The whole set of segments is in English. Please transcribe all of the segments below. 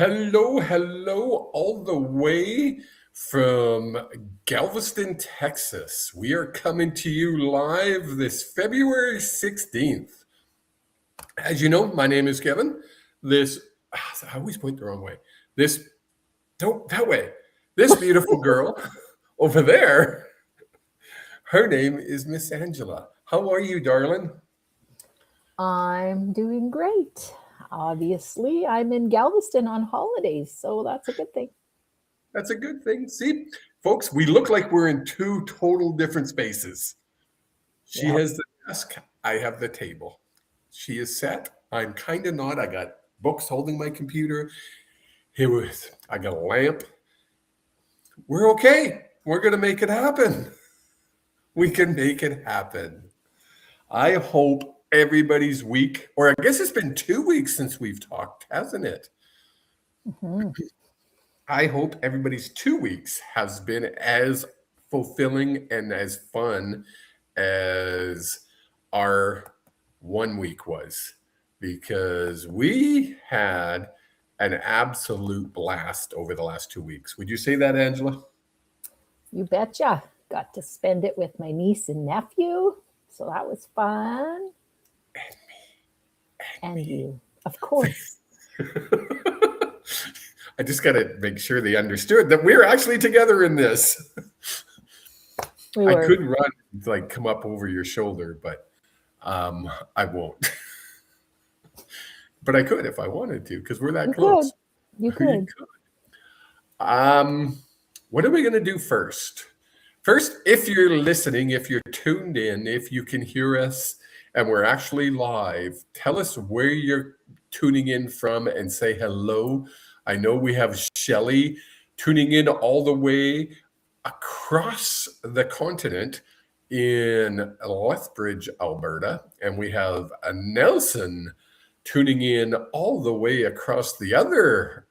Hello, all the way from Galveston, Texas. We are coming to you live this February 16th. As you know, my name is Kevin. I always point the wrong way. That way. This beautiful girl over there, her name is Miss Angela. How are you, darling? I'm doing great. Obviously, I'm in Galveston on holidays, so that's a good thing. That's a good thing. See, folks, we look like we're in two total different spaces. She Yep. has the desk. I have the table. She is set. I'm kind of not. I got books holding my computer. I got a lamp. We're okay. We're going to make it happen. We can make it happen. I hope everybody's week, or I guess it's been 2 weeks since we've talked, hasn't it? Mm-hmm. I hope everybody's 2 weeks has been as fulfilling and as fun as our 1 week was, because we had an absolute blast over the last 2 weeks. Would you say that, Angela? You betcha. Got to spend it with my niece and nephew, so that was fun. And you, of course. I just got to make sure they understood that we're actually together in this. I could run, come up over your shoulder, but I won't. But I could if I wanted to, because we're that close. You could. What are we going to do first? First, if you're listening, if you're tuned in, if you can hear us and we're actually live, tell us where you're tuning in from and say hello. I know we have Shelley tuning in all the way across the continent in Lethbridge, Alberta, and we have a Nelson tuning in all the way across the other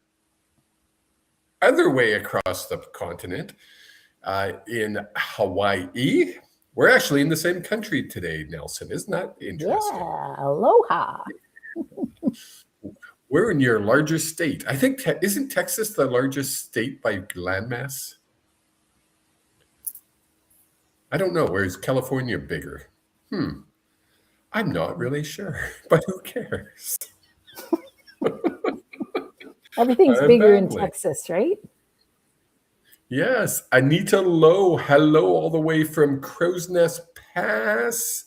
way across the continent in Hawaii. We're actually in the same country today, Nelson. Isn't that interesting? Yeah, aloha. We're in your largest state. I think, isn't Texas the largest state by landmass? I don't know. Or is California bigger? I'm not really sure, but who cares? Everything's bigger in Texas, right? Yes. Anita Lowe, hello all the way from Crow's Nest Pass.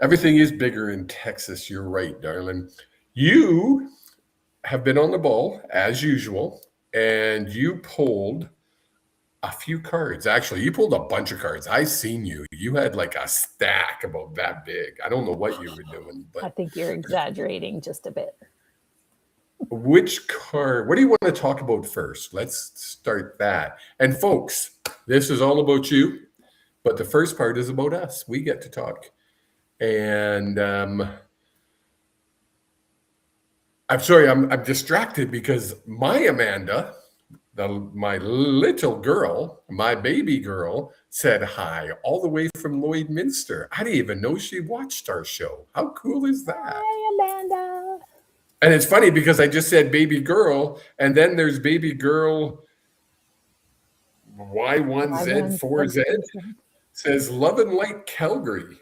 Everything is bigger in Texas. You're right, darling. You have been on the ball, as usual, and you pulled a few cards. Actually, you pulled a bunch of cards. I seen you. You had like a stack about that big. I don't know what you were doing, but I think you're exaggerating just a bit. Which card? What do you want to talk about first? Let's start that. And folks, this is all about you, but the first part is about us. We get to talk. And I'm sorry, I'm distracted because my Amanda, my little girl, my baby girl, said hi all the way from Lloydminster. I didn't even know she watched our show. How cool is that? Hi, Amanda. And it's funny because I just said baby girl, and then there's baby girl Y1Z4Z says Love and Light Calgary.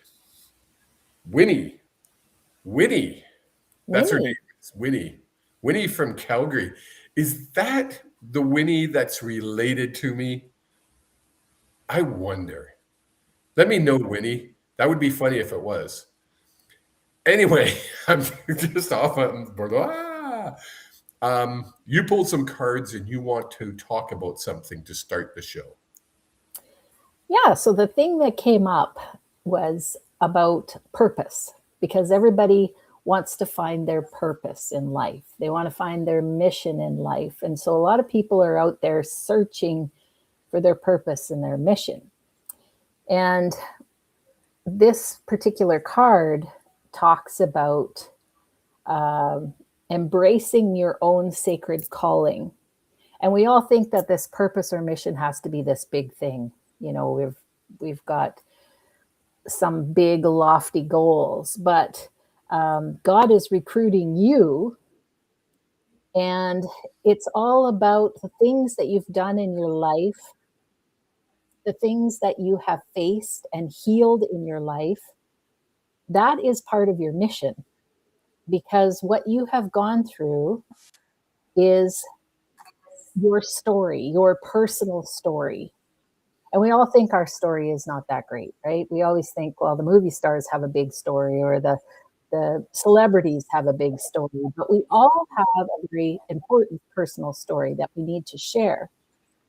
Winnie. That's her name. It's Winnie. Winnie from Calgary. Is that the Winnie that's related to me? I wonder. Let me know, Winnie. That would be funny if it was. Anyway, I'm just off on you pulled some cards and you want to talk about something to start the show. Yeah, so the thing that came up was about purpose, because everybody wants to find their purpose in life. They want to find their mission in life. And so a lot of people are out there searching for their purpose and their mission. And this particular card talks about embracing your own sacred calling. And we all think that this purpose or mission has to be this big thing. You know, we've got some big lofty goals, but God is recruiting you And it's all about the things that you've done in your life, the things that you have faced and healed in your life. That is part of your mission, because what you have gone through is your story, your personal story. And we all think our story is not that great, right? We always think, well, the movie stars have a big story, or the celebrities have a big story, but we all have a very important personal story that we need to share,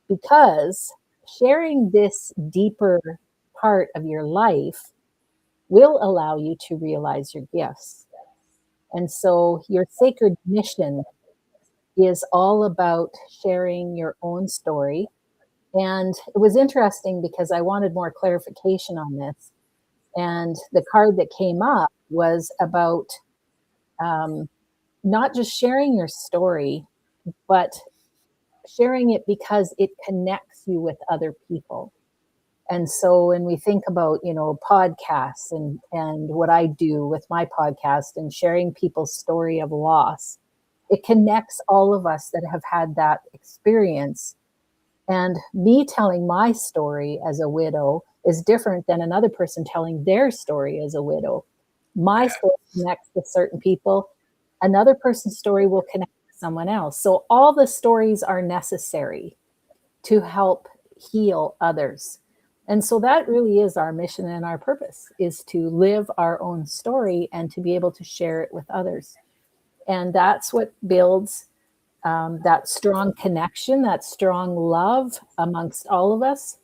because sharing this deeper part of your life will allow you to realize your gifts. And so your sacred mission is all about sharing your own story. And it was interesting because I wanted more clarification on this. And the card that came up was about not just sharing your story, but sharing it because it connects you with other people. And so when we think about, podcasts and what I do with my podcast and sharing people's story of loss, it connects all of us that have had that experience. And me telling my story as a widow is different than another person telling their story as a widow. My story connects with certain people. Another person's story will connect with someone else. So all the stories are necessary to help heal others. And so that really is our mission and our purpose, is to live our own story and to be able to share it with others. And that's what builds that strong connection, that strong love amongst all of us.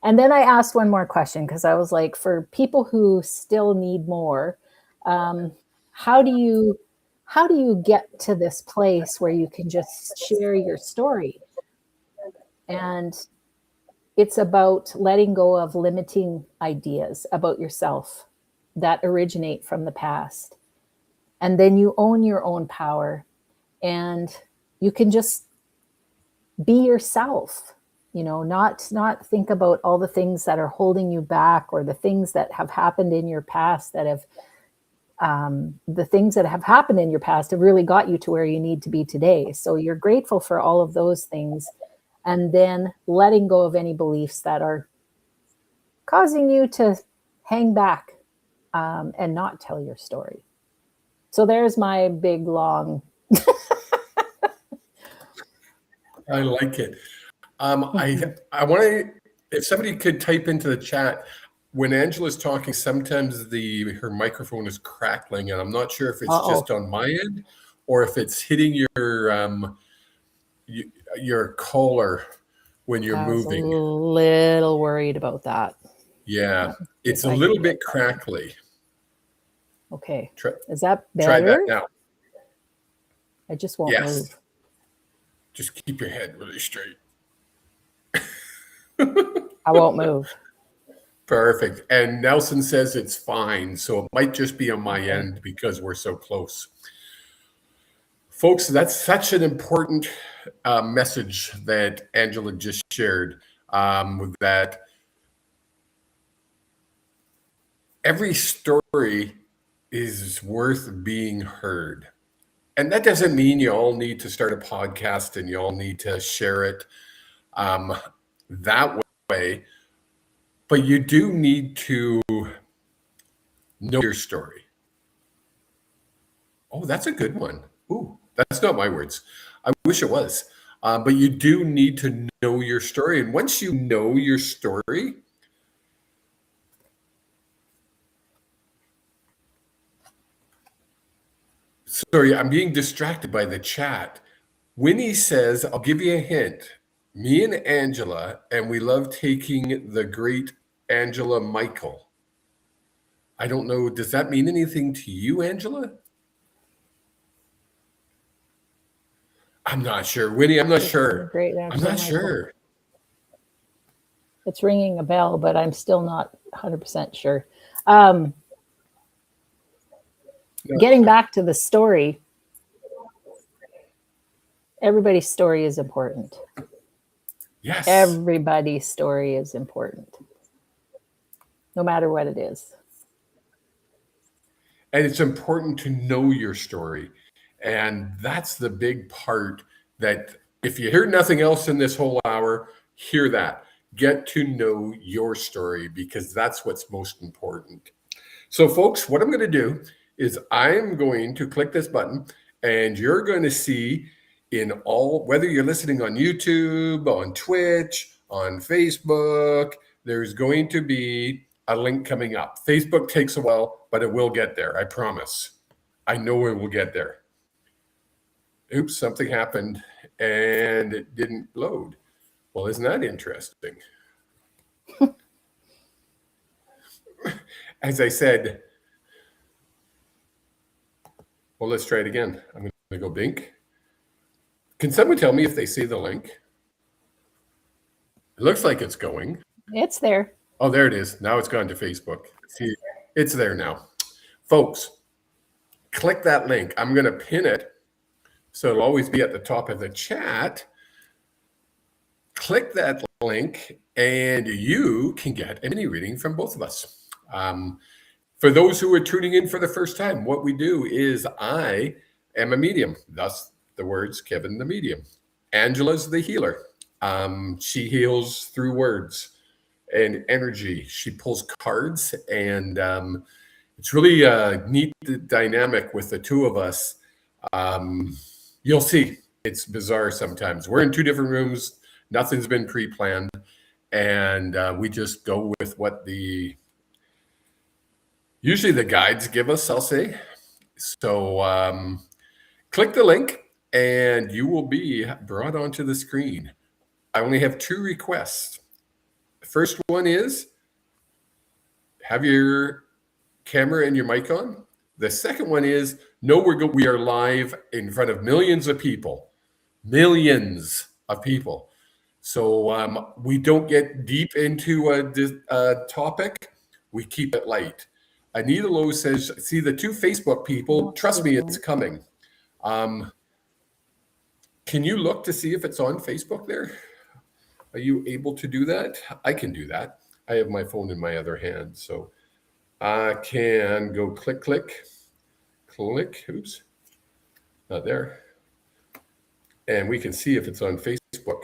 And then I asked one more question, because I was like, for people who still need more, how do you get to this place where you can just share your story? And it's about letting go of limiting ideas about yourself that originate from the past. And then you own your own power, and you can just be yourself, not think about all the things that are holding you back, or the things that have happened in your past that have the things that have happened in your past have really got you to where you need to be today. So you're grateful for all of those things, and then letting go of any beliefs that are causing you to hang back and not tell your story. So there's my big, long. I like it. I want to, if somebody could type into the chat, when Angela's talking, sometimes her microphone is crackling, and I'm not sure if it's just on my end or if it's hitting your collar when you're moving. I was a little worried about that. Yeah, it's a little bit crackly. Okay, is that better? Try that now. I just won't move. Just keep your head really straight. I won't move. Perfect. And Nelson says it's fine. So it might just be on my end because we're so close. Folks, that's such an important message that Angela just shared, that every story is worth being heard. And that doesn't mean you all need to start a podcast and you all need to share it that way. But you do need to know your story. Oh, that's a good one. Ooh, that's not my words. I wish it was. But you do need to know your story. And once you know your story, sorry, I'm being distracted by the chat. Winnie says, I'll give you a hint. Me and Angela, and we love taking the great Angela Michael. I don't know. Does that mean anything to you, Angela? I'm not sure. Winnie, I'm not sure. Great Angela I'm not Michael. sure. It's ringing a bell, but I'm still not 100% sure. Getting back to the story, everybody's story is important. Yes. Everybody's story is important, no matter what it is. And it's important to know your story. And that's the big part, that if you hear nothing else in this whole hour, hear that. Get to know your story, because that's what's most important. So, folks, what I'm going to do is I'm going to click this button, and you're going to see in all, whether you're listening on YouTube, on Twitch, on Facebook, there's going to be a link coming up. Facebook takes a while, but it will get there. I promise. I know it will get there. Oops, something happened and it didn't load. Well, isn't that interesting? As I said, well, let's try it again. I'm going to go blink. Can someone tell me if they see the link? It looks like it's going. It's there. Oh, there it is. Now it's gone to Facebook. See, it's there now. Folks, click that link. I'm going to pin it so it'll always be at the top of the chat. Click that link and you can get a mini reading from both of us. For those who are tuning in for the first time, what we do is I am a medium, thus the words Kevin the Medium. Angela's the healer. She heals through words and energy. She pulls cards, and it's really a neat dynamic with the two of us. You'll see, it's bizarre sometimes. We're in two different rooms. Nothing's been pre-planned, and we just go with what usually the guides give us, I'll say. So click the link and you will be brought onto the screen. I only have two requests. The first one is have your camera and your mic on. The second one is know we are live in front of millions of people. So we don't get deep into a topic. We keep it light. Anita Lowe says, see the two Facebook people, trust me, it's coming. Can you look to see if it's on Facebook there? Are you able to do that? I can do that. I have my phone in my other hand. So I can go click. Oops, not there. And we can see if it's on Facebook.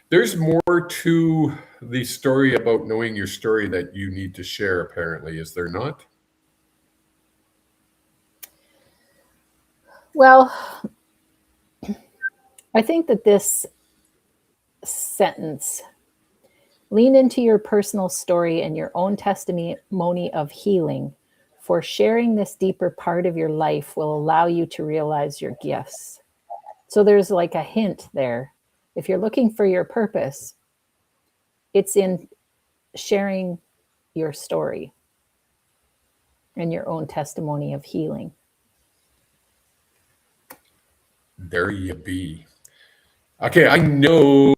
There's more to the story about knowing your story that you need to share, apparently, is there not? Well, I think that this sentence, lean into your personal story and your own testimony of healing, for sharing this deeper part of your life will allow you to realize your gifts. So there's like a hint there. If you're looking for your purpose, it's in sharing your story and your own testimony of healing. There you be. Okay, I know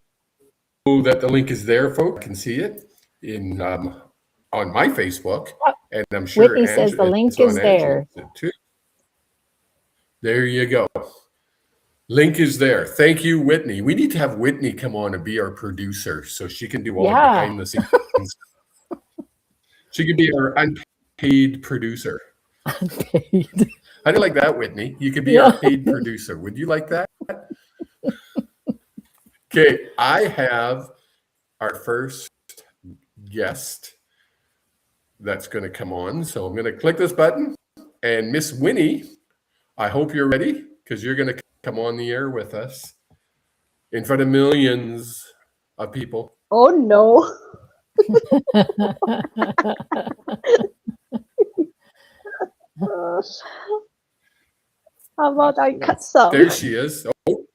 that the link is there, folks. Can see it in on my Facebook, and I'm sure Whitney says the link is there too. There you go. Link is there. Thank you, Whitney. We need to have Whitney come on and be our producer so she can do all the behind the scenes. She could be our unpaid producer. Unpaid. How do you like that, Whitney? You could be our paid producer. Would you like that? Okay, I have our first guest that's going to come on. So I'm going to click this button. And Miss Winnie, I hope you're ready, because you're going to come on the air with us in front of millions of people. Oh, no. How about I cut some? There she is. Oh.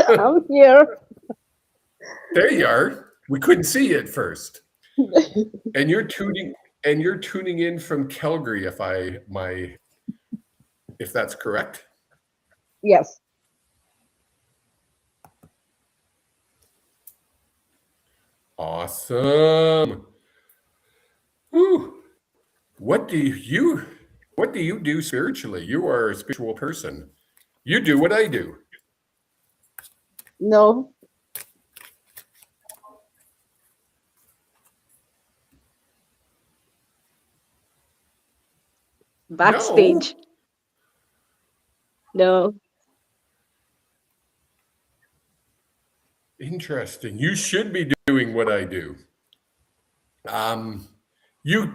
I'm here. There you are. We couldn't see you at first. And you're tuning in from Calgary, if that's correct. Yes. Awesome. Whew. What do you do spiritually? You are a spiritual person. You do what I do. No. Backstage. No. Interesting. You should be doing what I do. You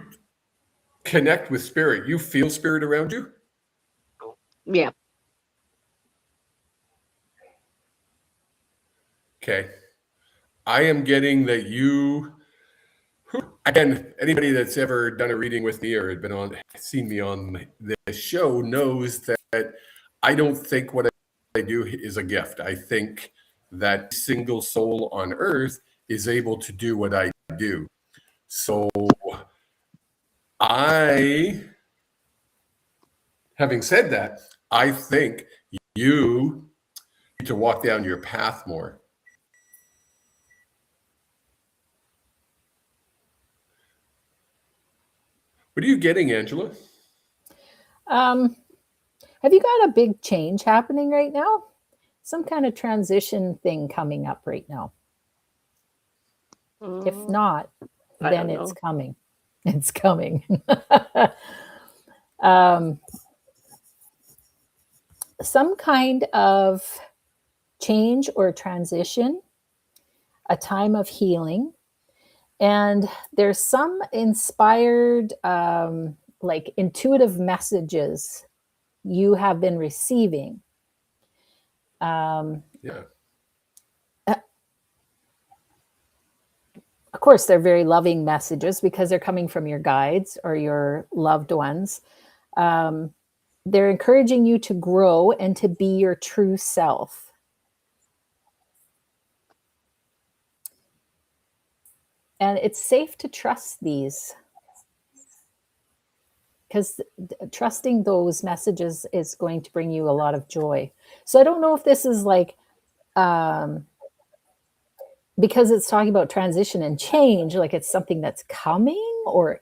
connect with spirit. You feel spirit around you? Yeah. Okay. I am getting that you, again, anybody that's ever done a reading with me or had been on, seen me on this show knows that I don't think what I do is a gift. I think that single soul on earth is able to do what I do. So having said that, I think you need to walk down your path more. What are you getting, Angela? Have you got a big change happening right now? Some kind of transition thing coming up right now? If not, then it's coming. It's coming. Some kind of change or transition, a time of healing. And there's some inspired, like intuitive messages you have been receiving. Yeah. Of course, they're very loving messages because they're coming from your guides or your loved ones. They're encouraging you to grow and to be your true self. And it's safe to trust these, because trusting those messages is going to bring you a lot of joy. So I don't know if this is like, because it's talking about transition and change, like it's something that's coming, or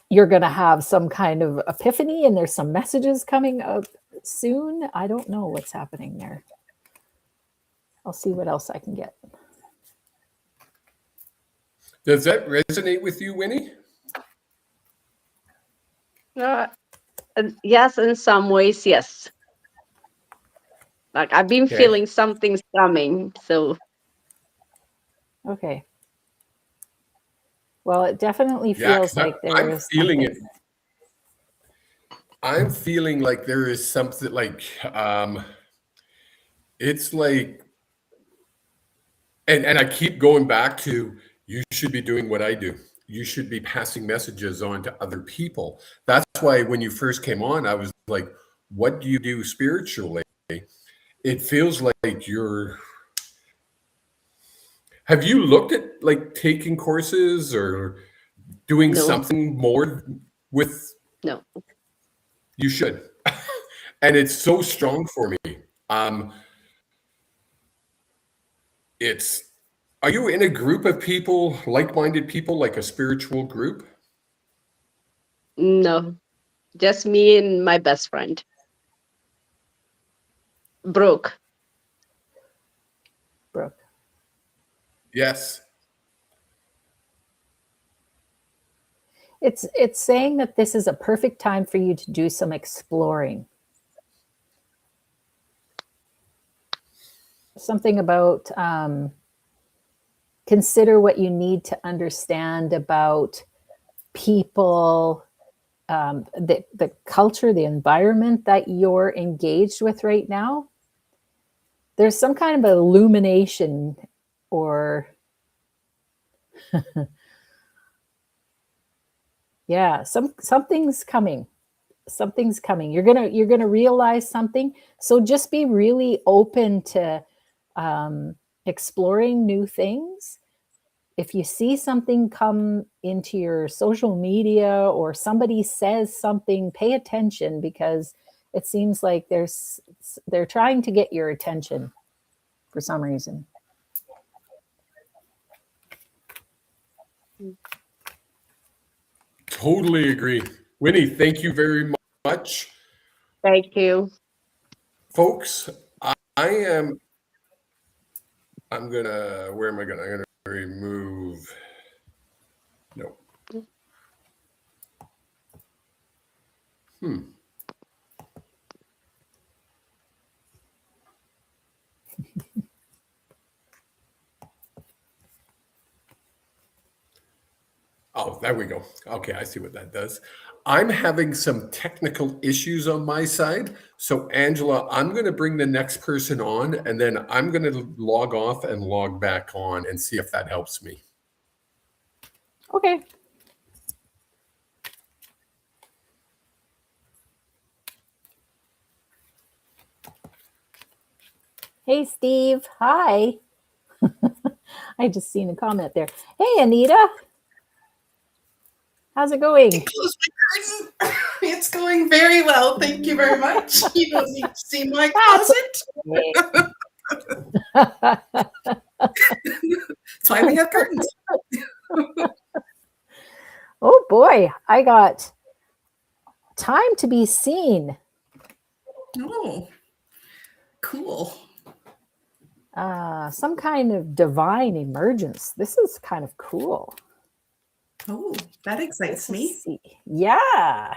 you're going to have some kind of epiphany and there's some messages coming up soon. I don't know what's happening there. I'll see what else I can get. Does that resonate with you, Winnie? Yes, in some ways, yes. Like I've been feeling something's coming, so. Okay. Well, it definitely feels like there is feeling something. I'm feeling like there is something like, it's like, and I keep going back to, you should be doing what I do. You should be passing messages on to other people. That's why when you first came on, I was like, what do you do spiritually? It feels like have you looked at like taking courses or doing something more with? No. You should. And it's so strong for me. Are you in a group of people, like-minded people, like a spiritual group? No, just me and my best friend. Brooke. Yes. It's saying that this is a perfect time for you to do some exploring. Something about consider what you need to understand about people, the culture, the environment that you're engaged with right now. There's some kind of illumination or yeah, something's coming. Something's coming. You're gonna realize something. So just be really open to exploring new things. If you see something come into your social media or somebody says something, pay attention, because it seems like they're trying to get your attention for some reason. Totally agree. Winnie, thank you very much. Thank you. Folks, I'm gonna remove, no. Oh, there we go. Okay, I see what that does. I'm having some technical issues on my side. So, Angela, I'm going to bring the next person on, and then I'm going to log off and log back on and see if that helps me. Okay. Hey, Steve. Hi. I just seen a comment there. Hey, Anita. How's it going? Close my curtain. It's going very well. Thank you very much. You don't need to see my closet. That's why we have curtains. Oh boy, I got time to be seen. Oh, cool. Some kind of divine emergence. This is kind of cool. Oh, that excites me. See. Yeah.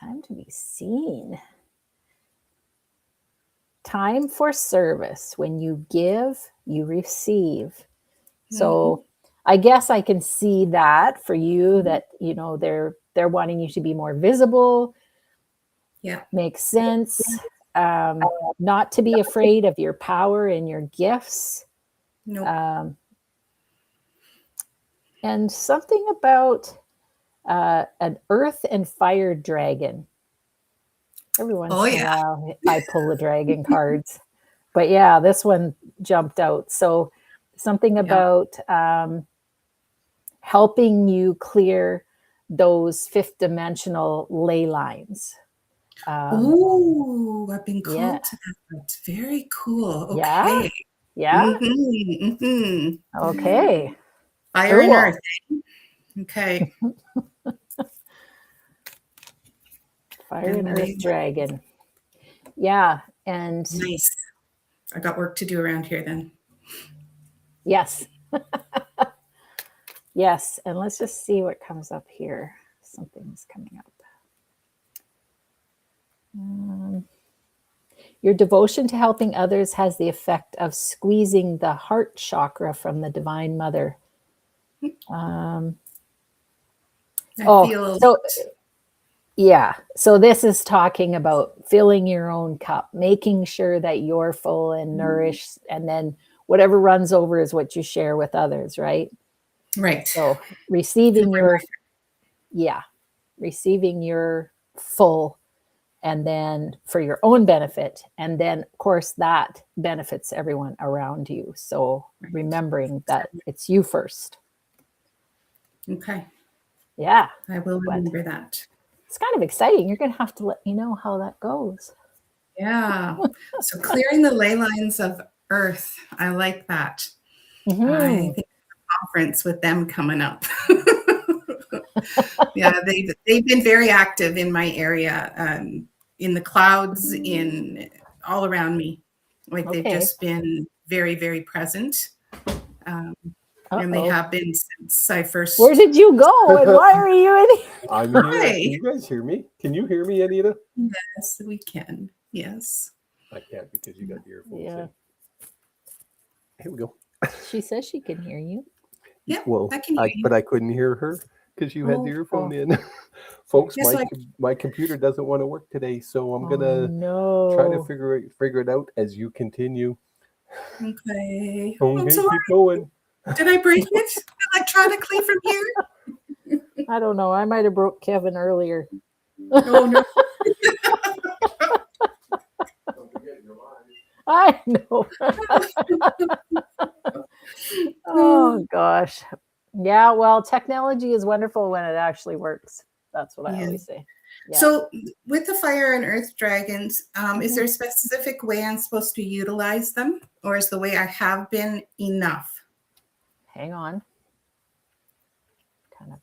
Time to be seen. Time for service. When you give, you receive. So I guess I can see that for you, that, you know, they're wanting you to be more visible. Yeah. Makes sense. Not to be afraid of your power and your gifts. Nope. And something about an earth and fire dragon. Every once in a while, I pull the dragon cards. But yeah, this one jumped out. So something about helping you clear those fifth dimensional ley lines. Oh, I've been called yeah. to that. That's very cool. Okay. Yeah. Yeah. Okay. Fire and earth. Okay. Fire and earth dragon. Yeah. And nice. I got work to do around here then. Yes. Yes. And let's just see what comes up here. Something's coming up. Your devotion to helping others has the effect of squeezing the heart chakra from the Divine Mother. So this is talking about filling your own cup, making sure that you're full and nourished, and then whatever runs over is what you share with others, right? Right. So receiving your full, and then for your own benefit, and then of course that benefits everyone around you. So remembering that it's you first. Okay. Yeah. I will remember that. It's kind of exciting. You're going to have to let me know how that goes. Yeah. So clearing the ley lines of earth. I like that. I think a conference with them coming up. Yeah, they've been very active in my area, in the clouds, in all around me. Like they've just been very, very present. And they have been since I first. Where did you go? And why are you in here? I'm here. Can you guys hear me? Can you hear me, Anita? Yes, we can. Yes. I can't because you got the earphones. Yeah. Here we go. She says she can hear you. Yeah. Well, I can hear you. But I couldn't hear her because you had the earphone in. Folks, my computer doesn't want to work today, so I'm gonna try to figure it out as you continue. Okay. Okay, keep going. Did I break it electronically from here? I don't know. I might have broke Kevin earlier. Oh no. I know. Oh gosh. Yeah, well, technology is wonderful when it actually works. That's what I always say. Yeah. So with the fire and earth dragons, is there a specific way I'm supposed to utilize them, or is the way I have been enough? Hang on. Kind of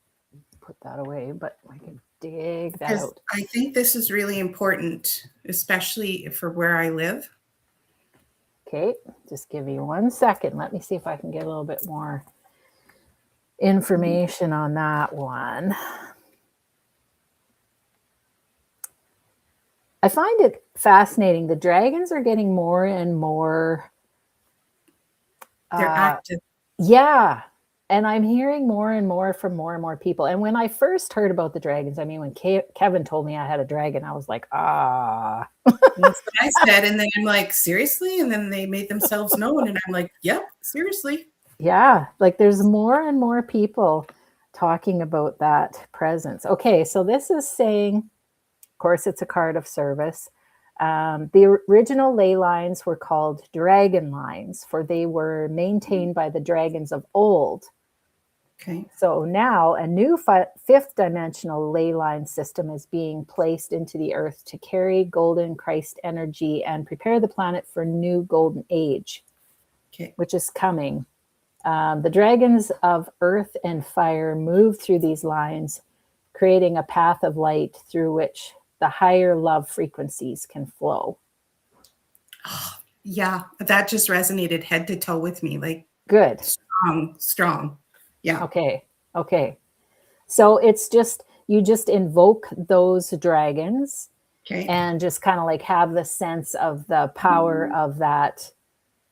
put that away, but I can dig that out. I think this is really important, especially for where I live. Okay, just give me 1 second. Let me see if I can get a little bit more information on that one. I find it fascinating. The dragons are getting more and more. They're active. Yeah. And I'm hearing more and more from more and more people. And when I first heard about the dragons, I mean, when Kevin told me I had a dragon, I was like, ah. That's what I said. And then I'm like, seriously? And then they made themselves known. And I'm like, yep, seriously. Yeah, like there's more and more people talking about that presence. Okay, so this is saying, of course, it's a card of service. The original ley lines were called dragon lines, for they were maintained by the dragons of old. Okay. So now a new fifth dimensional ley line system is being placed into the earth to carry golden Christ energy and prepare the planet for new golden age, Okay. which is coming. The dragons of earth and fire move through these lines, creating a path of light through which the higher love frequencies can flow. Yeah, that just resonated head to toe with me. Like, Good. Strong. Yeah. Okay. So it's just, you just invoke those dragons Okay. and just kind of like have the sense of the power of that,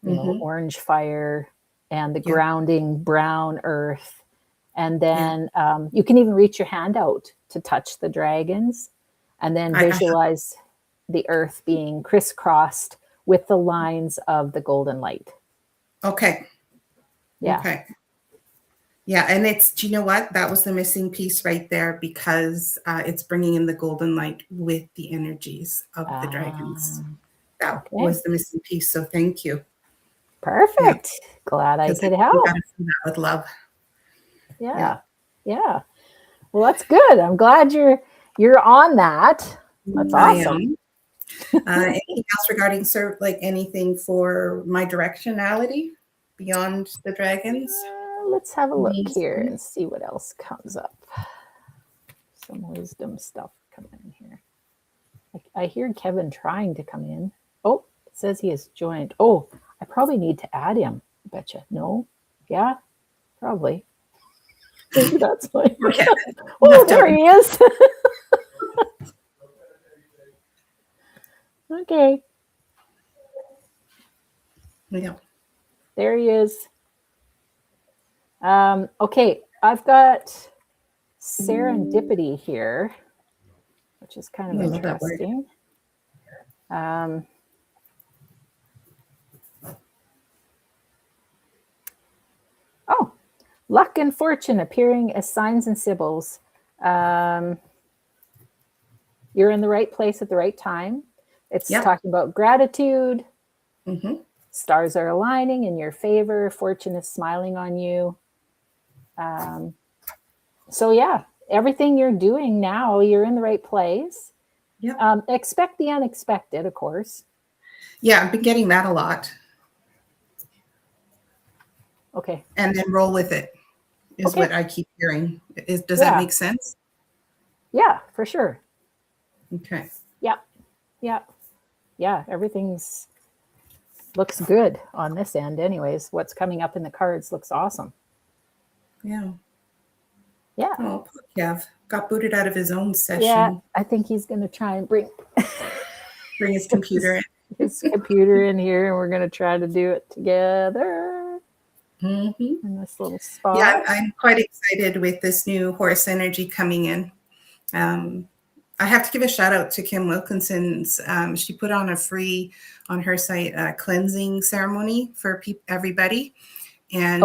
you know, orange fire and the grounding brown earth. And then you can even reach your hand out to touch the dragons and then visualize the earth being crisscrossed with the lines of the golden light. Okay. Yeah. Okay. Yeah. And it's, do you know what? That was the missing piece right there, because it's bringing in the golden light with the energies of the dragons. That was the missing piece. So thank you. Perfect. Yeah. Glad I could help. That with love. Yeah. Well, that's good. I'm glad you're on that. That's awesome. Anything else regarding like anything for my directionality beyond the dragons? Let's have a look here and see what else comes up. Some wisdom stuff coming in here. I hear Kevin trying to come in. Oh, it says he has joined. Oh, I probably need to add him. I betcha. No? Yeah? Probably. Maybe that's why. Oh, there he is. Okay. Yeah. There he is. Okay, I've got serendipity here, which is kind of interesting. Oh, luck and fortune appearing as signs and symbols. You're in the right place at the right time. It's talking about gratitude. Stars are aligning in your favor. Fortune is smiling on you. So yeah, everything you're doing now, you're in the right place. Expect the unexpected, of course. Yeah, I've been getting that a lot. Okay. And then roll with it is what I keep hearing. Does that make sense? Yeah, for sure. Okay. Yeah, everything's looks good on this end anyways. What's coming up in the cards looks awesome. Yeah. Oh, poor Kev got booted out of his own session. Yeah, I think he's going to try and bring his computer in. His computer in here, and we're going to try to do it together in this little spot. Yeah, I'm quite excited with this new horse energy coming in. I have to give a shout out to Kim Wilkinson's. She put on a free, on her site, cleansing ceremony for everybody. And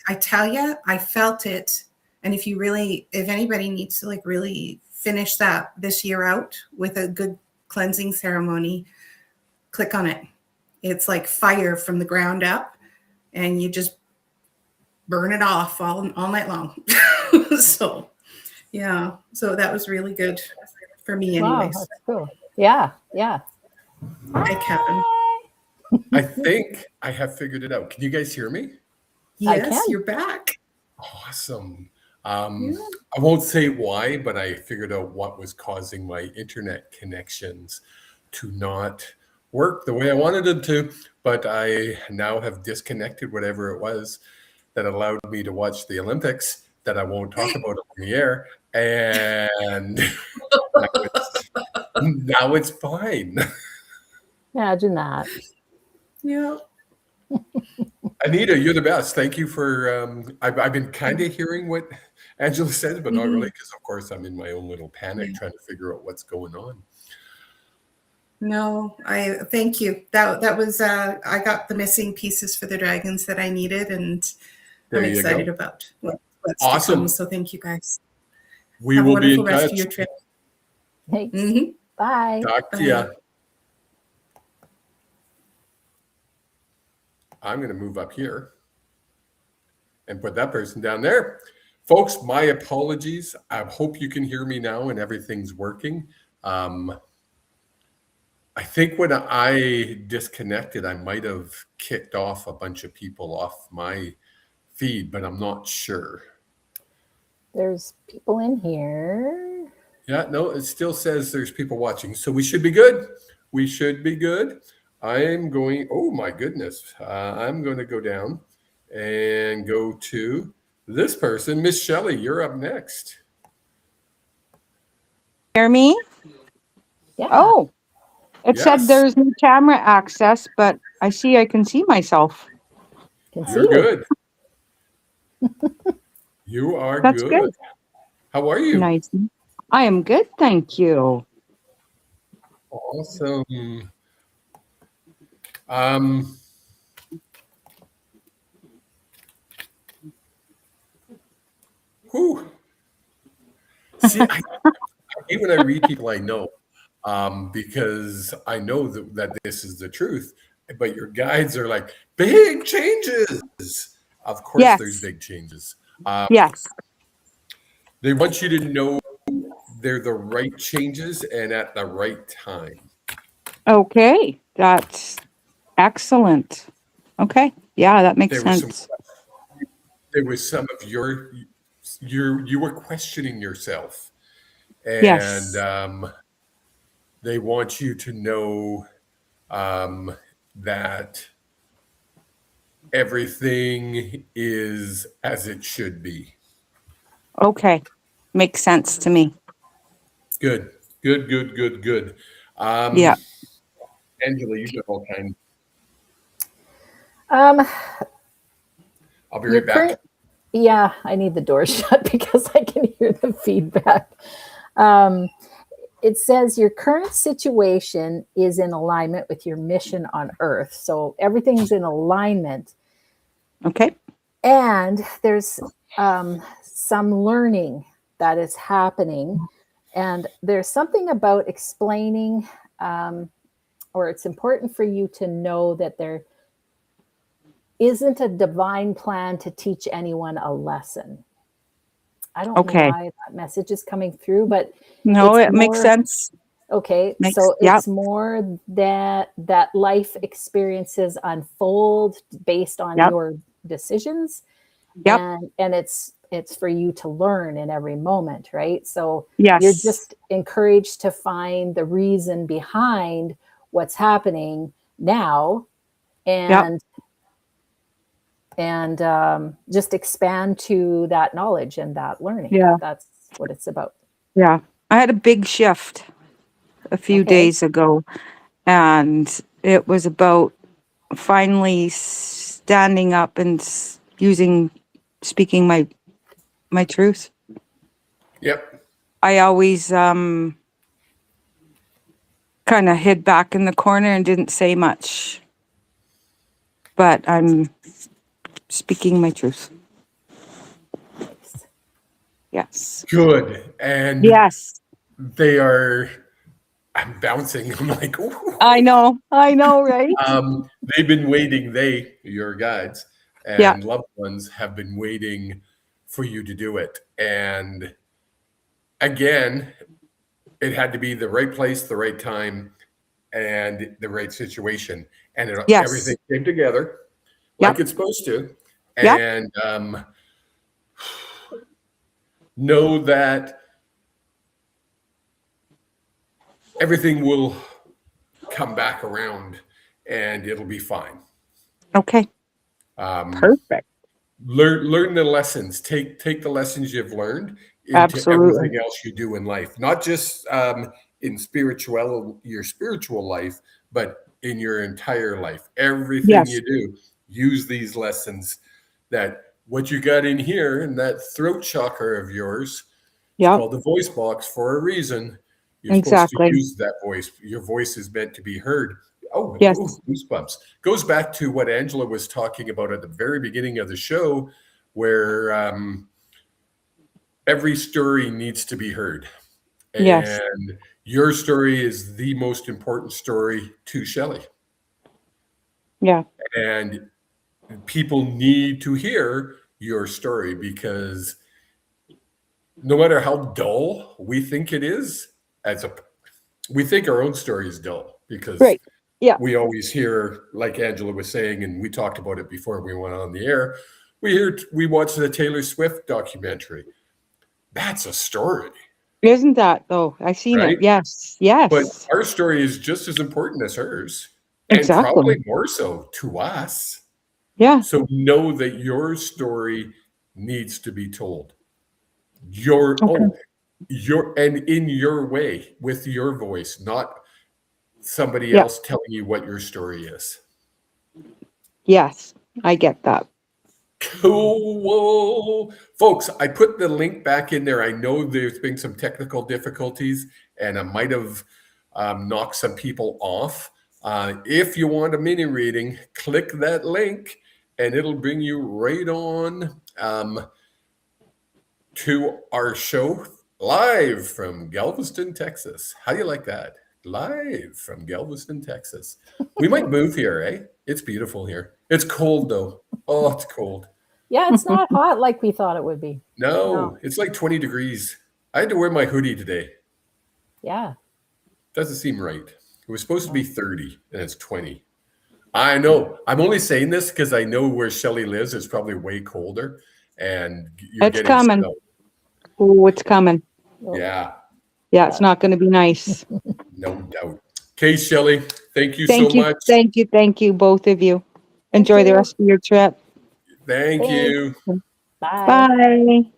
I tell you, I felt it. And if anybody needs to like really finish this year out with a good cleansing ceremony, click on it. It's like fire from the ground up, and you just burn it off all night long. So that was really good for me anyways. Wow, that's cool. Yeah. Hi, Kevin. I think I have figured it out. Can you guys hear me? Yes, you're back. Awesome. I won't say why, but I figured out what was causing my internet connections to not work the way I wanted them to, but I now have disconnected whatever it was that allowed me to watch the Olympics that I won't talk about on the air, and now it's fine. Imagine that. Yeah. Anita, you're the best. Thank you for. I've been kind of hearing what Angela says, but not really, because of course I'm in my own little panic trying to figure out what's going on. No, I thank you. That was I got the missing pieces for the dragons that I needed, and There I'm you excited go. about what's Awesome. to come. So thank you guys. We Have a will be wonderful in rest touch. of your trip. Thanks. Mhm. Bye. Talk to Bye. ya. I'm going to move up here and put that person down there. Folks, my apologies. I hope you can hear me now and everything's working. I think when I disconnected, I might have kicked off a bunch of people off my feed, but I'm not sure. There's people in here. Yeah, no, it still says there's people watching. So we should be good. We should be good. I'm going, oh my goodness. I'm going to go down and go to this person. Miss Shelley, you're up next. Hear me? Yeah. Oh, it said Yes. there's no camera access, but I can see myself. Can see You're you. good. You are That's good. good. How are you? Nice. I am good, thank you. Awesome. Whew. See, I hate when I read people I know, because I know that this is the truth, but your guides are like, big changes. Of course, Yes. there's big changes. Yes. They want you to know they're the right changes and at the right time. Okay, that's excellent. Okay, yeah, that makes sense. There was some of you were questioning yourself, and Yes. they want you to know that everything is as it should be. Okay, makes sense to me. Good. Yeah. Angela, you got all kinds. Um, I'll be your right back. current, yeah, I need the door shut because I can hear the feedback. It says your current situation is in alignment with your mission on Earth. So everything's in alignment. Okay. And there's some learning that is happening. And there's something about explaining, or it's important for you to know that there isn't a divine plan to teach anyone a lesson. I don't know why that message is coming through, but no, it makes sense. Okay, so it's more that life experiences unfold based on your decisions, and it's for you to learn in every moment, right? So you're just encouraged to find the reason behind what's happening now, and just expand to that knowledge and that learning. Yeah, that's what it's about. Yeah, I had a big shift a few days ago, and it was about finally standing up and speaking my truth. Yep. I always kind of hid back in the corner and didn't say much, but I'm speaking my truth. Yes. Good. And yes, they are. I'm bouncing. I'm like, ooh. I know, right? They've been waiting. Your guides and loved ones have been waiting for you to do it. And again, it had to be the right place, the right time, and the right situation. And everything came together like it's supposed to. And know that everything will come back around and it'll be fine. Okay. Perfect. Learn the lessons. Take the lessons you've learned into everything else you do in life, not just in your spiritual life, but in your entire life. Everything you do, use these lessons, that what you got in here and that throat chakra of yours, it's Yep. called the voice box for a reason. You're supposed to Exactly. use that voice. Your voice is meant to be heard. Oh, Yes. ooh, goosebumps. Goes back to what Angela was talking about at the very beginning of the show, where every story needs to be heard. Yes. And your story is the most important story to Shelley. Yeah. And people need to hear your story, because no matter how dull we think it is, we think our own story is dull, because Right. Yeah. we always hear, like Angela was saying, and we talked about it before we went on the air, we watched the Taylor Swift documentary. That's a story, Isn't that though? I've seen right? it. Yes. Yes. But our story is just as important as hers, Exactly. and probably more so to us. Yeah. So know that your story needs to be told. Your and in your way, with your voice, not somebody Yeah. else telling you what your story is. Yes. I get that. Cool. Folks, I put the link back in there. I know there's been some technical difficulties, and I might have knocked some people off. If you want a mini reading, click that link and it'll bring you right on to our show live from Galveston, Texas. How do you like that? Live from Galveston, Texas. We might move here, eh? It's beautiful here. It's cold though. Oh, it's cold. Yeah, it's not hot like we thought it would be. No, it's like 20 degrees. I had to wear my hoodie today. Yeah. Doesn't seem right. It was supposed to be 30 and it's 20. I know. I'm only saying this because I know where Shelley lives. It's probably way colder, and you're It's getting coming. snow. Oh, it's coming. Yeah, Yeah, it's not going to be nice. no doubt. Okay, Shelley, thank you Thank so you. much. Thank you, both of you. Enjoy the you. rest of your trip. Thank Thanks. you. Bye. Bye.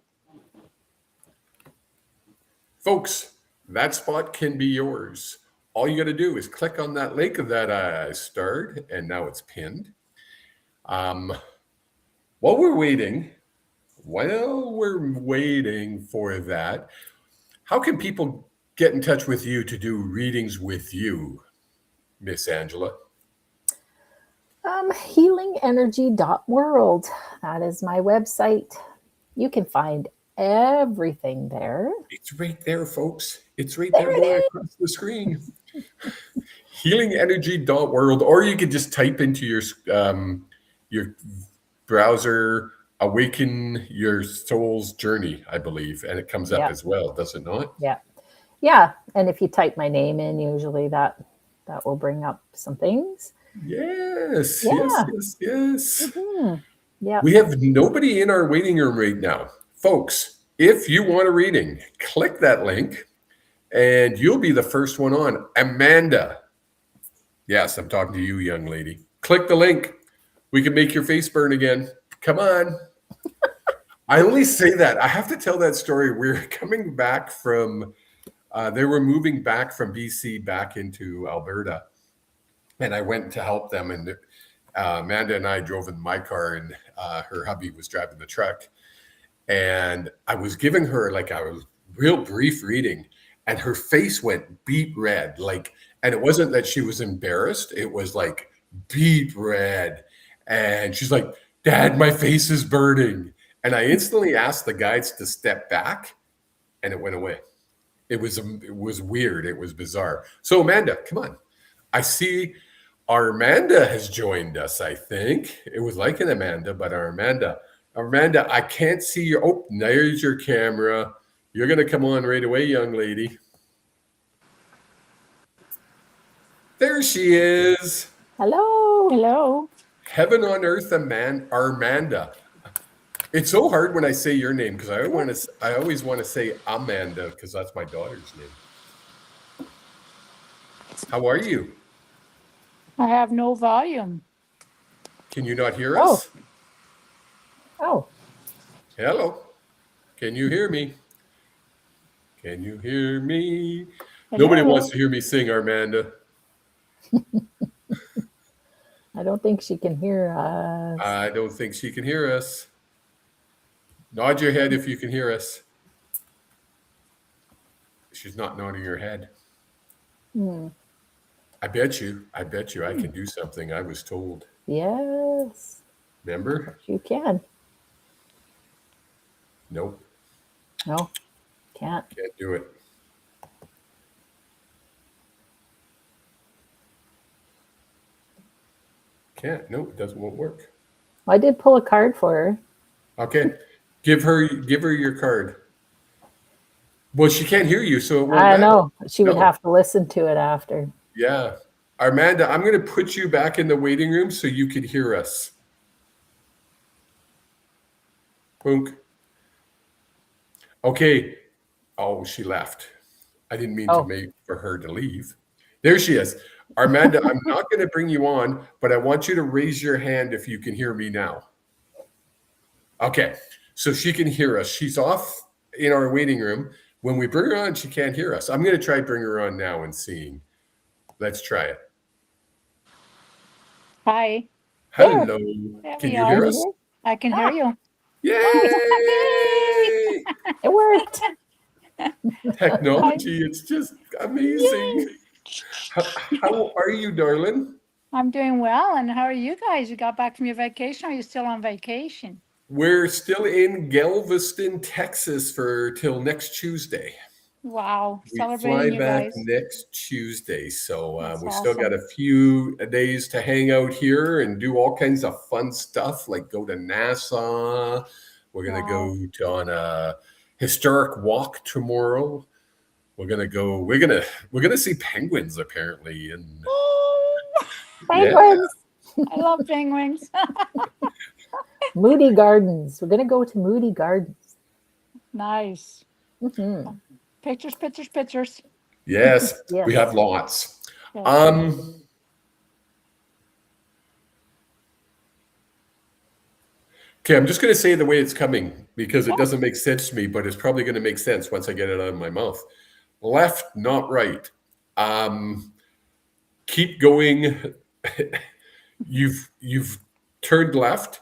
Folks, that spot can be yours. All you got to do is click on that link that I starred, and now it's pinned. While we're waiting for that, how can people get in touch with you to do readings with you, Miss Angela? Healingenergy.world. That is my website. You can find everything there. It's right there, folks. It's right there going across the screen. Healingenergy.world, or you could just type into your browser Awaken Your Soul's Journey, I believe, and it comes up as well, does it not? Yeah. And if you type my name in, usually that will bring up some things. Yes. Mm-hmm. Yeah. We have nobody in our waiting room right now. Folks, if you want a reading, click that link and you'll be the first one on. Amanda. Yes, I'm talking to you, young lady. Click the link. We can make your face burn again. Come on. I only say that. I have to tell that story. We're coming back from, they were moving back from BC back into Alberta. And I went to help them. And Amanda and I drove in my car, and her hubby was driving the truck. And I was giving her like a real brief reading, and her face went beet red. And it wasn't that she was embarrassed. It was like beet red. And she's like, "Dad, my face is burning." And I instantly asked the guides to step back, and it went away. It was weird. It was bizarre. So Amanda, come on. I see Armanda has joined us, I think. It was like an Amanda, but Armanda, I can't see your, oh, there's your camera. You're going to come on right away, young lady. There she is. Hello. Heaven on earth, Armanda. It's so hard when I say your name because I always want to say Amanda because that's my daughter's name. How are you? I have no volume. Can you not hear us? Oh. Hello. Can you hear me? Can you hear me? Hello? Nobody wants to hear me sing, Armanda. I don't think she can hear us. I don't think she can hear us. Nod your head if you can hear us. She's not nodding her head. I bet you I can do something. I was told. Yes. Remember? You can. Nope. No, can't. Can't do it. Can't. No, won't work. I did pull a card for her. Okay. Give her your card. Well, she can't hear you, so it won't I matter. know. She would No. have to listen to it after. Yeah. Armanda, I'm going to put you back in the waiting room so you can hear us. Boonk. Okay. Oh, she left. I didn't mean to make for her to leave. There she is. Armanda, I'm not going to bring you on, but I want you to raise your hand if you can hear me now. Okay. So she can hear us. She's off in our waiting room. When we bring her on, she can't hear us. I'm going to try bring her on now and seeing. Let's try it. Hi. Hello. There Can we you are. hear us? I can hear you. Yay! It worked. Technology, it's just amazing. How are you, darling? I'm doing well. And how are you guys? You got back from your vacation? Or are you still on vacation? We're still in Galveston, Texas till next Tuesday. Wow. We fly Celebrating you back guys. next Tuesday. So That's we still got awesome. a few days to hang out here and do all kinds of fun stuff, like go to NASA. We're going to go on a historic walk tomorrow. We're gonna see penguins apparently. And Penguins. I love penguins. Moody Gardens. We're going to go to Moody Gardens. Nice. Mm-hmm. Pictures, pictures, pictures. Yes, Yes. we have lots. Yes. Okay, I'm just going to say the way it's coming because it doesn't make sense to me, but it's probably going to make sense once I get it out of my mouth. Left, not right. Keep going. You've turned left.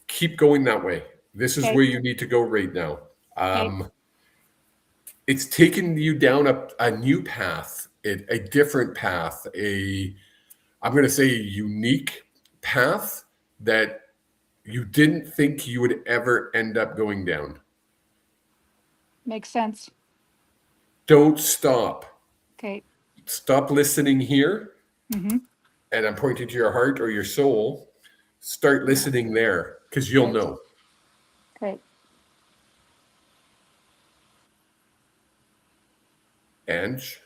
Keep going that way. This is Okay. where you need to go right now. Okay. It's taken you down a new path, a different path, I'm going to say a unique path that you didn't think you would ever end up going down. Makes sense. Don't stop. Okay. Stop listening here. Mm-hmm. And I'm pointing to your heart or your soul. Start listening there because you'll know. Okay. Ange.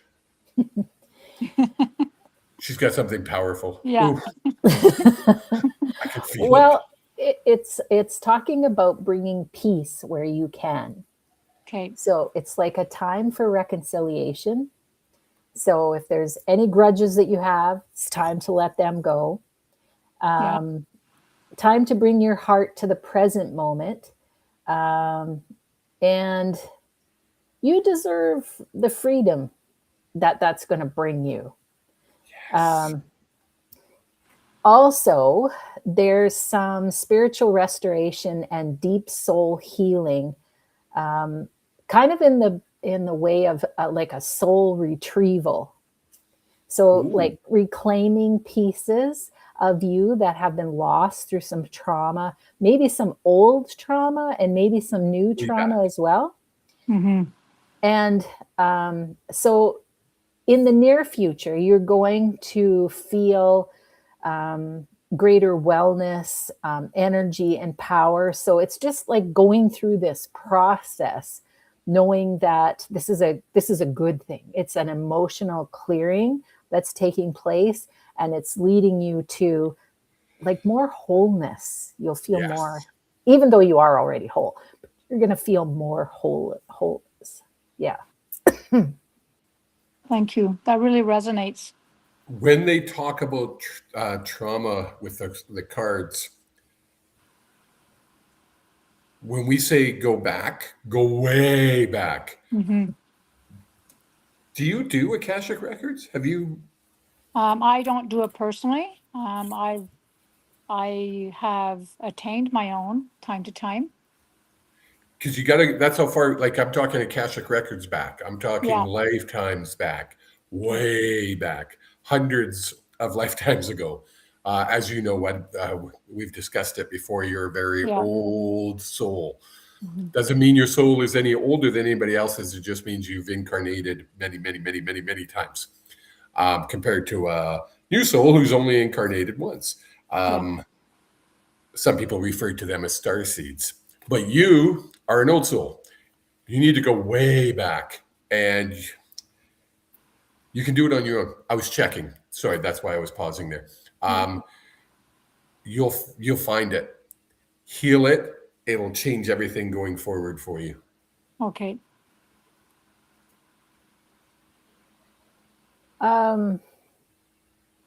She's got something powerful. Yeah. I can feel it. Well, it's talking about bringing peace where you can. Okay. So it's like a time for reconciliation. So if there's any grudges that you have, it's time to let them go. Time to bring your heart to the present moment. And you deserve the freedom that's going to bring you. Yes. Also, there's some spiritual restoration and deep soul healing, kind of in the way of like a soul retrieval. So like reclaiming pieces of you that have been lost through some trauma, maybe some old trauma and maybe some new trauma as well. Mm-hmm. And so in the near future, you're going to feel greater wellness, energy, and power. So it's just like going through this process, knowing that this is a good thing. It's an emotional clearing that's taking place, and it's leading you to like more wholeness. You'll feel more, even though you are already whole, you're going to feel more wholeness. Yeah. Thank you. That really resonates. When they talk about trauma with the cards, when we say go back, go way back. Mm-hmm. Do you do Akashic Records? Have you? I don't do it personally. I have attained my own time to time. Because you got to, that's how far, like I'm talking Akashic Records back. I'm talking Yeah. lifetimes back, way back, hundreds of lifetimes ago. As you know, what we've discussed it before, you're a very Yeah. old soul. Mm-hmm. Doesn't mean your soul is any older than anybody else's. It just means you've incarnated many times, compared to a new soul who's only incarnated once. Some people refer to them as star seeds, but you are an old soul. You need to go way back, and you can do it on your own. I was checking. Sorry, that's why I was pausing there. You'll find it. Heal it. It'll change everything going forward for you. Okay.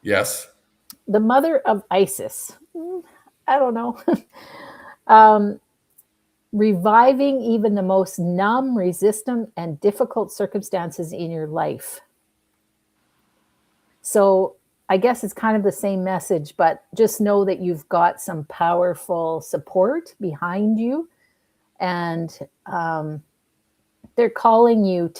Yes. The mother of Isis. I don't know. Reviving even the most numb, resistant, and difficult circumstances in your life. So I guess it's kind of the same message, but just know that you've got some powerful support behind you, and they're calling you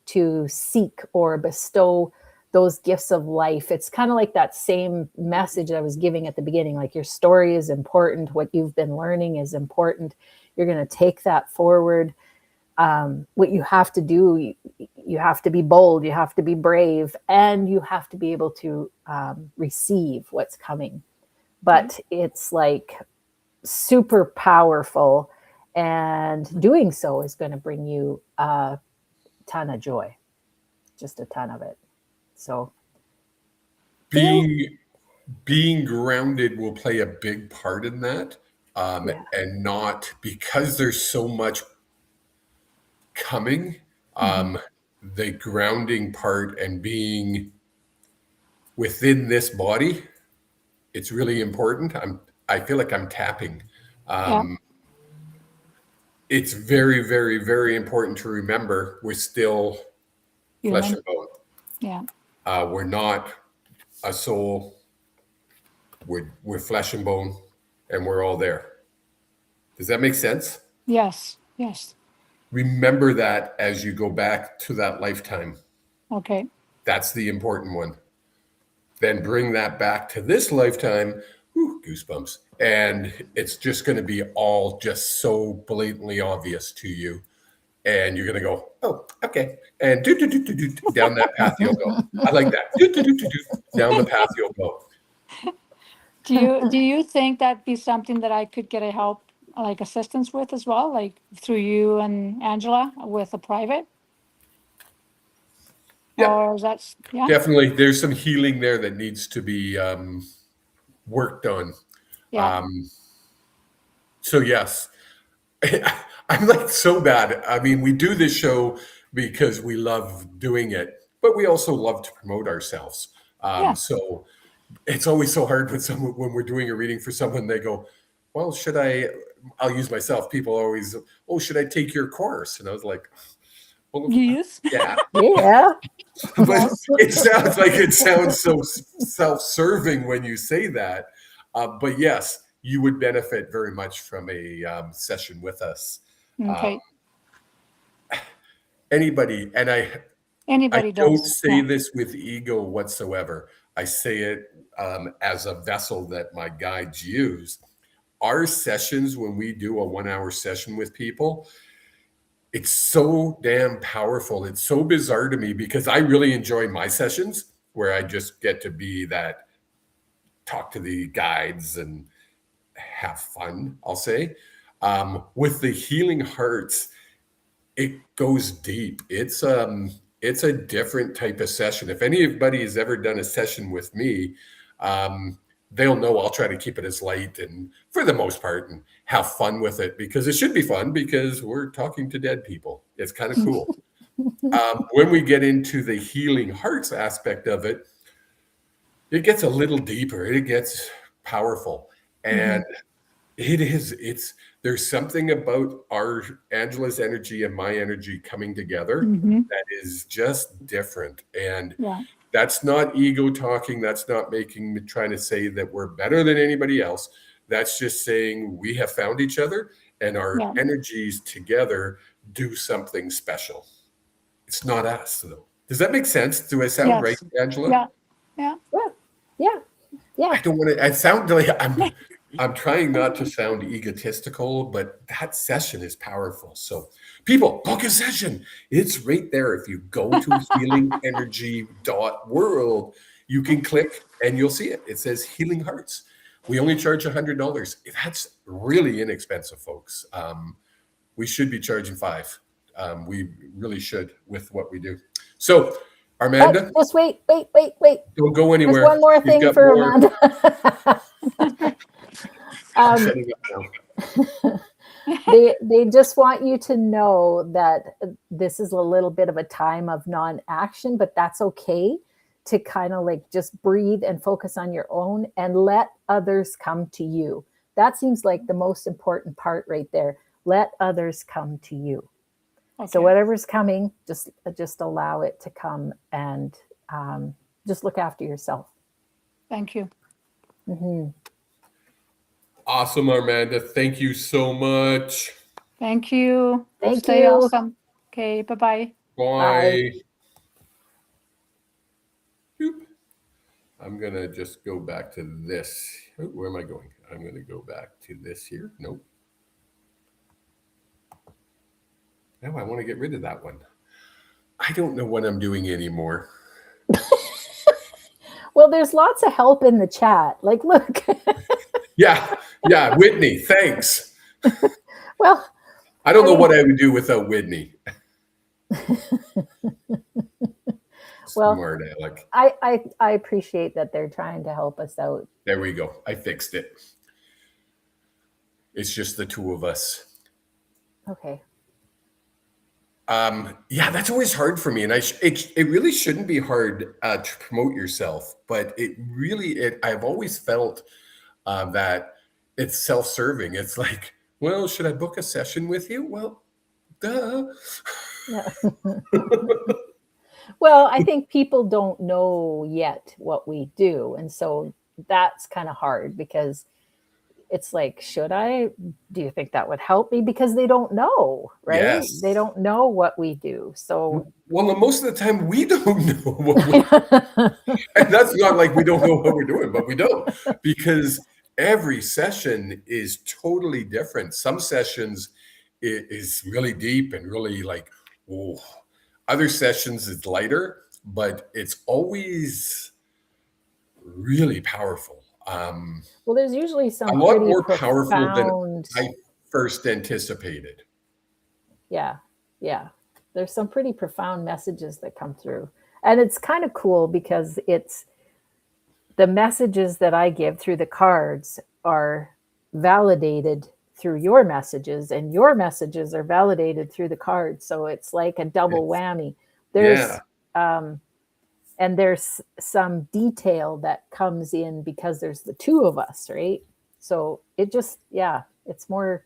to seek or bestow those gifts of life. It's kind of like that same message I was giving at the beginning, like your story is important. What you've been learning is important. You're going to take that forward. What you have to do, you have to be bold, you have to be brave, and you have to be able to receive what's coming. But it's like super powerful, and doing so is going to bring you a ton of joy, just a ton of it. So being grounded will play a big part in that. And not because there's so much coming, the grounding part and being within this body, it's really important. I feel like I'm tapping. It's very, very, very important to remember we're still flesh and bone. Yeah. We're not a soul. We're flesh and bone, and we're all there. Does that make sense? Yes. Yes. Remember that as you go back to that lifetime. Okay. That's the important one. Then bring that back to this lifetime. Whew, goosebumps. And it's just going to be all just so blatantly obvious to you. And you're going to go, oh, okay. And down that path you'll go. I like that. Down the path you'll go. Do you think that'd be something that I could get a help, like assistance with as well, like through you and Angela with a private? Yeah. Or is that, Definitely. There's some healing there that needs to be worked on. Yeah. So yes, I'm like so bad. I mean, we do this show because we love doing it, but we also love to promote ourselves. So it's always so hard when we're doing a reading for someone, they go, well, I'll use myself. People always, oh, should I take your course? And I was like, well, yes. Yeah. Yeah. But it sounds so self-serving when you say that. But yes, you would benefit very much from a session with us. Okay. Anybody, and I Anybody don't does. say this with ego whatsoever. I say it as a vessel that my guides use. Our sessions, when we do a 1-hour session with people, it's so damn powerful. It's so bizarre to me because I really enjoy my sessions where I just get to be that, talk to the guides and have fun, I'll say. With the Healing Hearts, it goes deep. It's a different type of session. If anybody has ever done a session with me, they'll know I'll try to keep it as light and for the most part and have fun with it because it should be fun because we're talking to dead people. It's kind of cool. When we get into the Healing Hearts aspect of it, it gets a little deeper. It gets powerful. And there's something about Angela's energy and my energy coming together that is just different. And That's not ego talking. That's not trying to say that we're better than anybody else. That's just saying we have found each other and our energies together do something special. It's not us, though. Does that make sense? Do I sound right, Angela? Yeah. Yeah. Yeah. Yeah. I don't want to. I sound like I'm trying not to sound egotistical, but that session is powerful. So, people, book a session. It's right there. If you go to healingenergy.world, you can click and you'll see it. It says Healing Hearts. We only charge $100. That's really inexpensive, folks. We should be charging $5. We really should with what we do. So, Armanda, just wait. don't go anywhere. There's one more thing for Amanda. I'm shutting up now. They just want you to know that this is a little bit of a time of non-action, but that's okay, to kind of like just breathe and focus on your own and let others come to you. That seems like the most important part right there. Let others come to you. Okay. So whatever's coming, just allow it to come, and just look after yourself. Thank you. Mm-hmm. Awesome, Armanda. Thank you so much. Thank you. Thank Stay you. awesome. Okay, bye-bye. Bye. I'm going to just go back to this. Oh, where am I going? I'm going to go back to this here. Nope. No, I want to get rid of that one. I don't know what I'm doing anymore. Well, there's lots of help in the chat. Like, look. Yeah, Whitney, thanks. Well, I don't know what I would do without Whitney. Well, Smart Alec. I appreciate that they're trying to help us out. There we go. I fixed it. It's just the two of us. Okay. Yeah, that's always hard for me, and it really shouldn't be hard to promote yourself, but I've always felt that it's self-serving. It's like, well, should I book a session with you? Well, duh. Yeah. Well, I think people don't know yet what we do, and so that's kind of hard, because it's like, should I? Do you think that would help me? Because they don't know, right? Yes. They don't know what we do. So, well, most of the time we don't know what we and that's not like we don't know what we're doing, but we don't, because every session is totally different. Some sessions is really deep and really like, oh. Other sessions is lighter, but it's always really powerful. Well, there's usually some a lot pretty more profound... powerful than I first anticipated. Yeah. There's some pretty profound messages that come through. And it's kind of cool, because it's the messages that I give through the cards are validated through your messages, and your messages are validated through the cards. So it's like a double whammy. There's and there's some detail that comes in because there's the two of us, right? So it just, it's more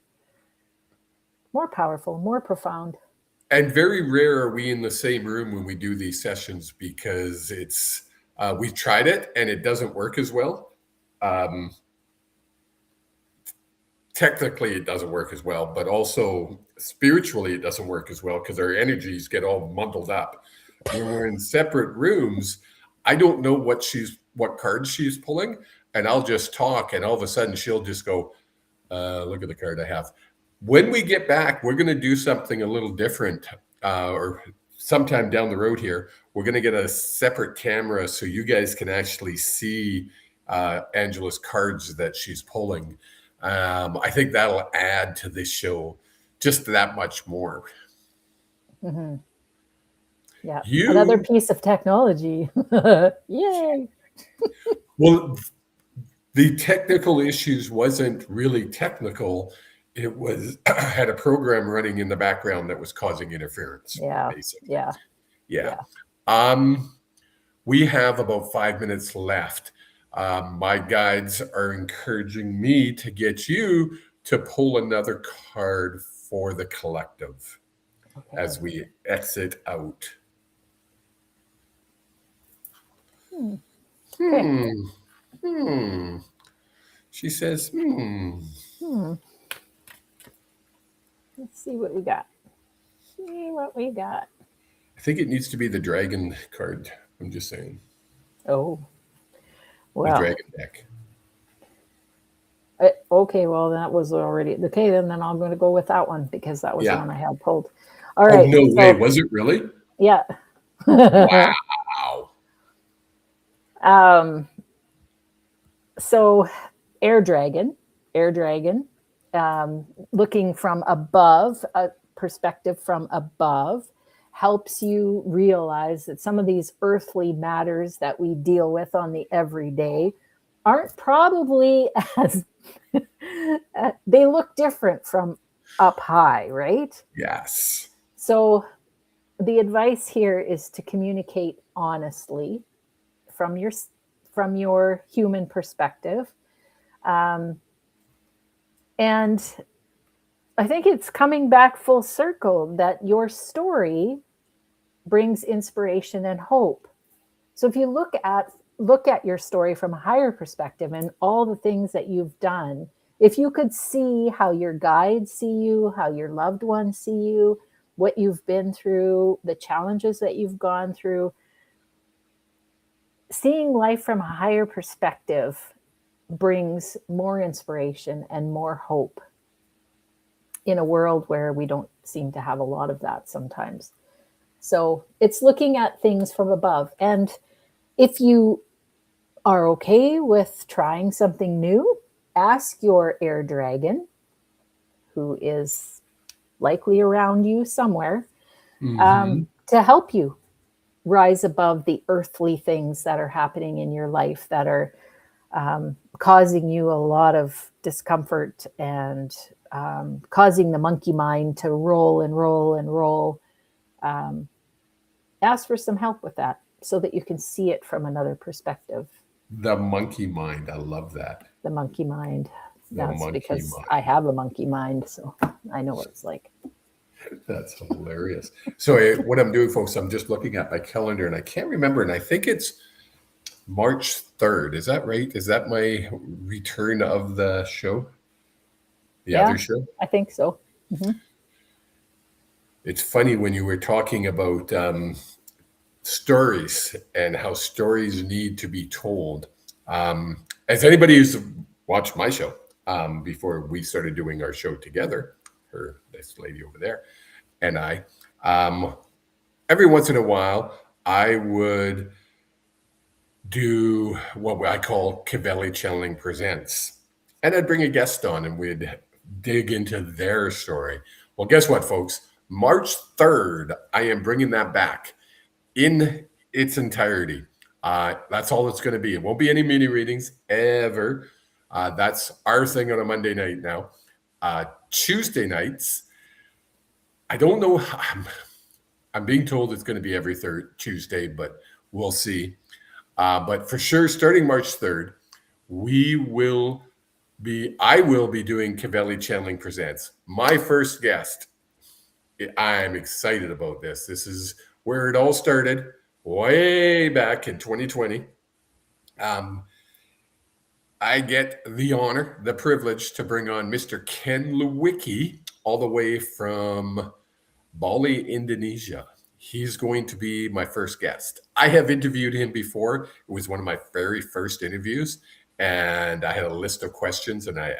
powerful, more profound. And very rare are we in the same room when we do these sessions, because it's we've tried it and it doesn't work as well. Technically it doesn't work as well, but also spiritually it doesn't work as well, because our energies get all muddled up. When we're in separate rooms, I don't know what cards she's pulling, and I'll just talk, and all of a sudden she'll just go, look at the card I have. When we get back, we're going to do something a little different, or sometime down the road here, we're going to get a separate camera so you guys can actually see Angela's cards that she's pulling. I think that'll add to this show just that much more. Mm-hmm. Yeah, another piece of technology. Yay! Well, the technical issues wasn't really technical. It was had a program running in the background that was causing interference. Yeah, basically. Yeah. We have about 5 minutes left. My guides are encouraging me to get you to pull another card for the collective as we exit out. Okay. She says, Let's see what we got. See what we got. I think it needs to be the dragon card. I'm just saying. Oh, The well. dragon deck. Okay, well, that was already okay. Then I'm going to go with that one because that was the Yeah. one I had pulled. All right. Oh, no way. Was it really? Yeah. Wow. So, air dragon, looking from above, a perspective from above, helps you realize that some of these earthly matters that we deal with on the everyday aren't probably as they look different from up high, right? Yes. So the advice here is to communicate honestly from your human perspective. And I think it's coming back full circle that your story brings inspiration and hope. So if you look at your story from a higher perspective and all the things that you've done, if you could see how your guides see you, how your loved ones see you, what you've been through, the challenges that you've gone through, seeing life from a higher perspective brings more inspiration and more hope in a world where we don't seem to have a lot of that sometimes. So it's looking at things from above. And if you are okay with trying something new, ask your air dragon, who is likely around you somewhere, to help you rise above the earthly things that are happening in your life that are causing you a lot of discomfort and causing the monkey mind to roll and roll and roll. Ask for some help with that so that you can see it from another perspective. The monkey mind. I love that. The monkey mind. That's monkey because mind. I have a monkey mind, so I know what it's like. That's hilarious. So what I'm doing, folks, I'm just looking at my calendar and I can't remember. And I think it's March 3rd. Is that right? Is that my return of the show? The other show? I think so. It's funny when you were talking about stories and how stories need to be told. As anybody who's watched my show before we started doing our show together, this lady over there, and I, every once in a while, I would do what I call Kevali Channeling Presents. And I'd bring a guest on and we'd dig into their story. Well, guess what, folks? March 3rd, I am bringing that back in its entirety. That's all it's going to be. It won't be any mini readings ever. That's our thing on a Monday night now. Tuesday nights, I don't know. I'm being told it's going to be every third Tuesday, but we'll see. But for sure, starting March 3rd, I will be doing Kevali Channeling Presents. My first guest. I'm excited about this. This is where it all started way back in 2020. I get the honor, the privilege to bring on Mr. Ken Lewicki, all the way from Bali, Indonesia. He's going to be my first guest. I have interviewed him before. It was one of my very first interviews. And I had a list of questions and I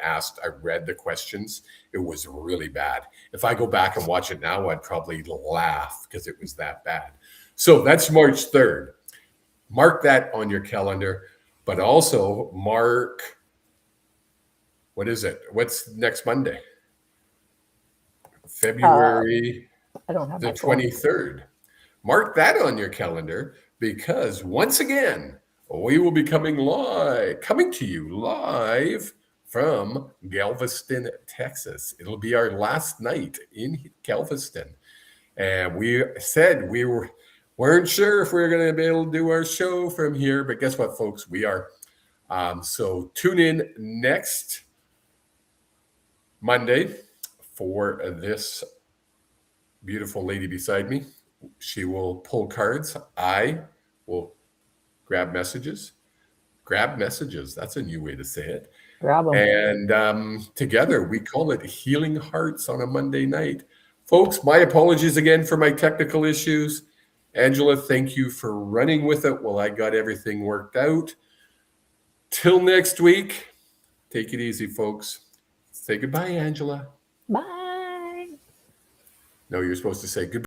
read the questions. It was really bad. If I go back and watch it now, I'd probably laugh because it was that bad. So that's March 3rd. Mark that on your calendar, but also mark, what is it? What's next Monday? February I don't have the my phone. 23rd. Mark that on your calendar because once again, we will be coming to you live from Galveston, Texas. It'll be our last night in Galveston. And we said we weren't sure if we were going to be able to do our show from here, but guess what, folks? We are. So tune in next Monday for this beautiful lady beside me. She will pull cards. I will grab messages. Grab messages. That's a new way to say it. Grab 'em. And together we call it Healing Hearts on a Monday night. Folks, my apologies again for my technical issues. Angela, thank you for running with it while I got everything worked out. Till next week, take it easy, folks. Say goodbye, Angela. Bye. No, you're supposed to say goodbye.